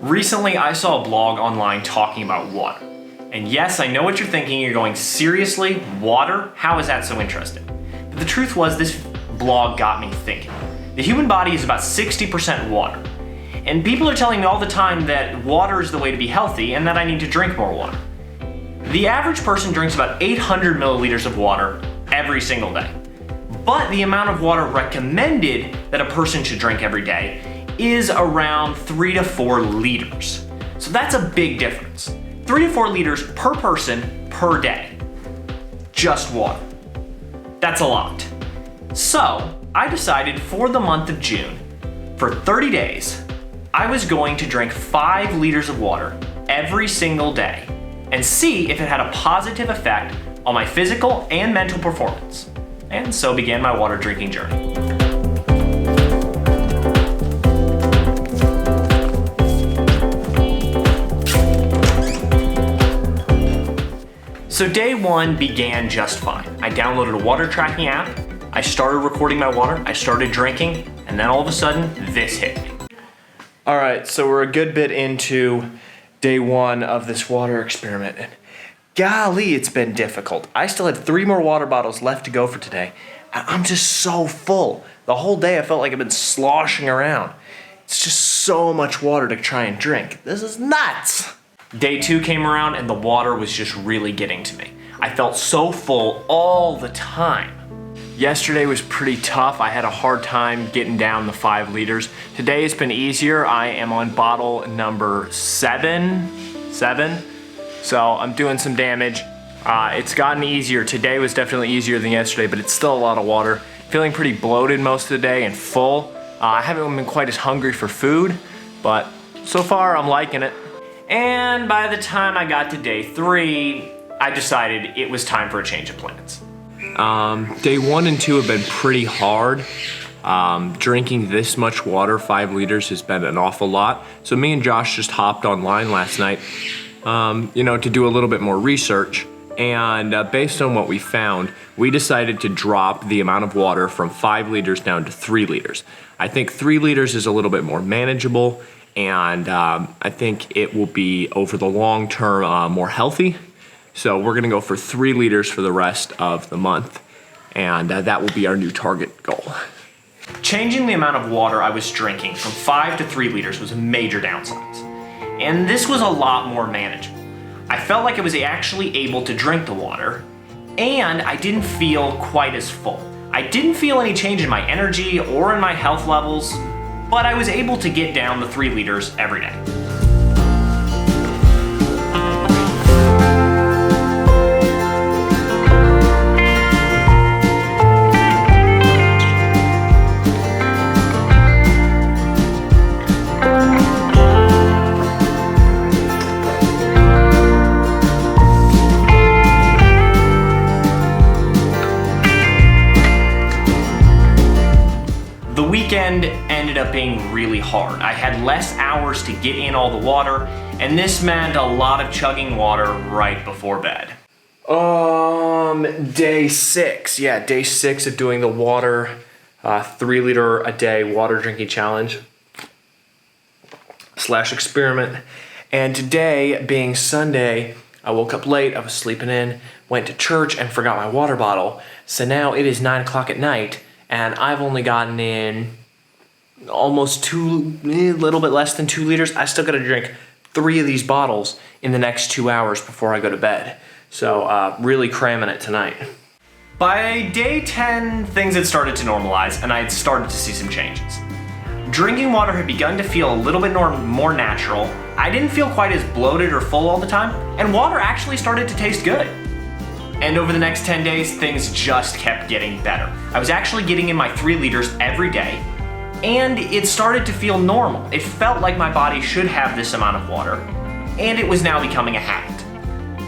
Recently, I saw a blog online talking about water. And yes, I know what you're thinking. You're going, seriously? Water? How is that so interesting? But the truth was, this blog got me thinking. The human body is about 60% water. And people are telling me all the time that water is the way to be healthy and that I need to drink more water. The average person drinks about 800 milliliters of water every single day. But the amount of water recommended that a person should drink every day is around 3 to 4 liters. So that's a big difference. 3 to 4 liters per person per day. Just water. That's a lot. So I decided for the month of June, for 30 days, I was going to drink 5 liters of water every single day and see if it had a positive effect on my physical and mental performance. And so began my water drinking journey. So day 1 began just fine. I downloaded a water tracking app, I started recording my water, I started drinking, and then all of a sudden, this hit me. All right, so we're a good bit into day 1 of this water experiment, and golly, it's been difficult. I still had 3 more water bottles left to go for today, and I'm just so full. The whole day I felt like I've been sloshing around. It's just so much water to try and drink. This is nuts. Day 2 came around and the water was just really getting to me. I felt so full all the time. Yesterday was pretty tough. I had a hard time getting down the 5 liters. Today it's been easier. I am on bottle number 7. So I'm doing some damage. It's gotten easier. Today was definitely easier than yesterday, but it's still a lot of water. Feeling pretty bloated most of the day and full. I haven't been quite as hungry for food, but so far I'm liking it. And by the time I got to day 3, I decided it was time for a change of plans. Day 1 and 2 have been pretty hard. Drinking this much water, 5 liters, has been an awful lot. So me and Josh just hopped online last night, to do a little bit more research. And based on what we found, we decided to drop the amount of water from 5 liters down to 3 liters. I think 3 liters is a little bit more manageable, and I think it will be, over the long term, more healthy. So we're gonna go for 3 liters for the rest of the month, and that will be our new target goal. Changing the amount of water I was drinking from 5 to 3 liters was a major downsize. And this was a lot more manageable. I felt like I was actually able to drink the water, and I didn't feel quite as full. I didn't feel any change in my energy or in my health levels, but I was able to get down the 3 liters every day. The weekend ended up being really hard. I had less hours to get in all the water, and this meant a lot of chugging water right before bed. Day 6. Yeah, day 6 of doing the water, 3 liter a day water drinking challenge / experiment. And today, being Sunday, I woke up late, I was sleeping in, went to church and forgot my water bottle. So now it is 9 o'clock at night, and I've only gotten in almost a little bit less than 2 liters. I still gotta drink 3 of these bottles in the next 2 hours before I go to bed. So really cramming it tonight. By day 10, things had started to normalize and I had started to see some changes. Drinking water had begun to feel a little bit more natural. I didn't feel quite as bloated or full all the time, and water actually started to taste good. And over the next 10 days, things just kept getting better. I was actually getting in my 3 liters every day, and it started to feel normal. It felt like my body should have this amount of water, and it was now becoming a habit.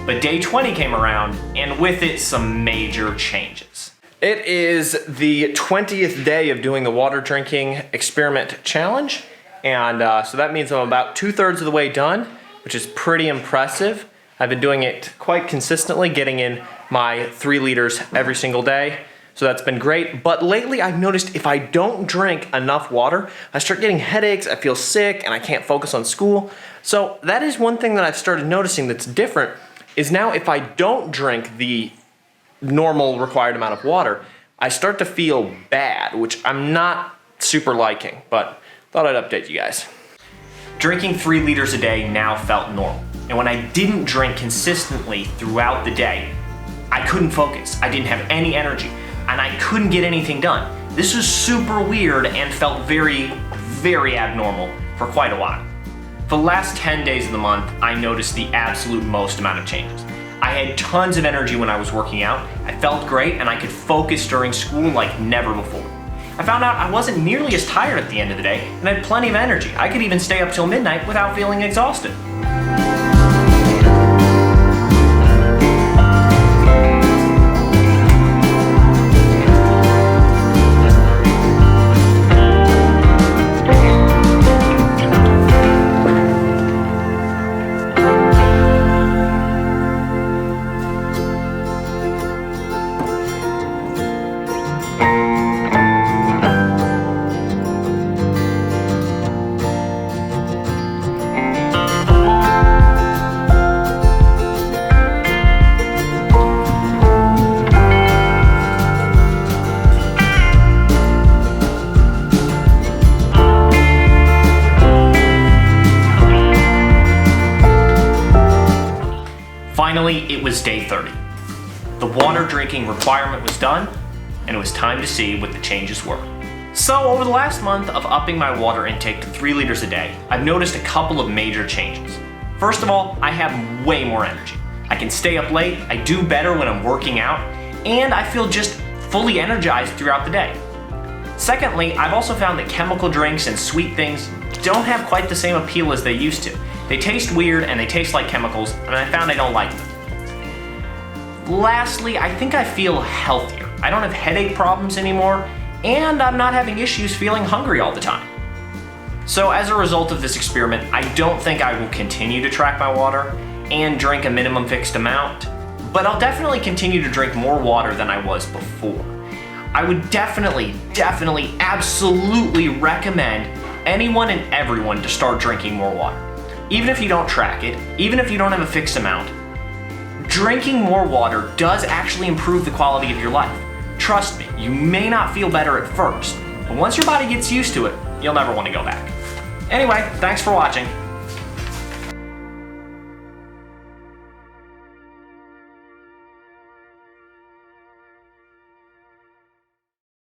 But day 20 came around, and with it, some major changes. It is the 20th day of doing the water drinking experiment challenge, and so that means I'm about 2/3 of the way done, which is pretty impressive. I've been doing it quite consistently, getting in my 3 liters every single day. So that's been great. But lately I've noticed if I don't drink enough water, I start getting headaches, I feel sick, and I can't focus on school. So that is one thing that I've started noticing that's different, is now if I don't drink the normal required amount of water, I start to feel bad, which I'm not super liking, but thought I'd update you guys. Drinking 3 liters a day now felt normal. And when I didn't drink consistently throughout the day, I couldn't focus. I didn't have any energy, and I couldn't get anything done. This was super weird and felt very, very abnormal for quite a while. For the last 10 days of the month, I noticed the absolute most amount of changes. I had tons of energy when I was working out, I felt great, and I could focus during school like never before. I found out I wasn't nearly as tired at the end of the day, and had plenty of energy. I could even stay up till midnight without feeling exhausted. Finally, it was day 30. The water drinking requirement was done, and it was time to see what the changes were. So over the last month of upping my water intake to 3 liters a day, I've noticed a couple of major changes. First of all, I have way more energy. I can stay up late, I do better when I'm working out, and I feel just fully energized throughout the day. Secondly, I've also found that chemical drinks and sweet things don't have quite the same appeal as they used to. They taste weird and they taste like chemicals, and I found I don't like them. Lastly, I think I feel healthier. I don't have headache problems anymore, and I'm not having issues feeling hungry all the time. So as a result of this experiment, I don't think I will continue to track my water and drink a minimum fixed amount, but I'll definitely continue to drink more water than I was before. I would definitely, absolutely recommend anyone and everyone to start drinking more water. Even if you don't track it, even if you don't have a fixed amount, drinking more water does actually improve the quality of your life. Trust me, you may not feel better at first, but once your body gets used to it, you'll never want to go back. Anyway, thanks for watching.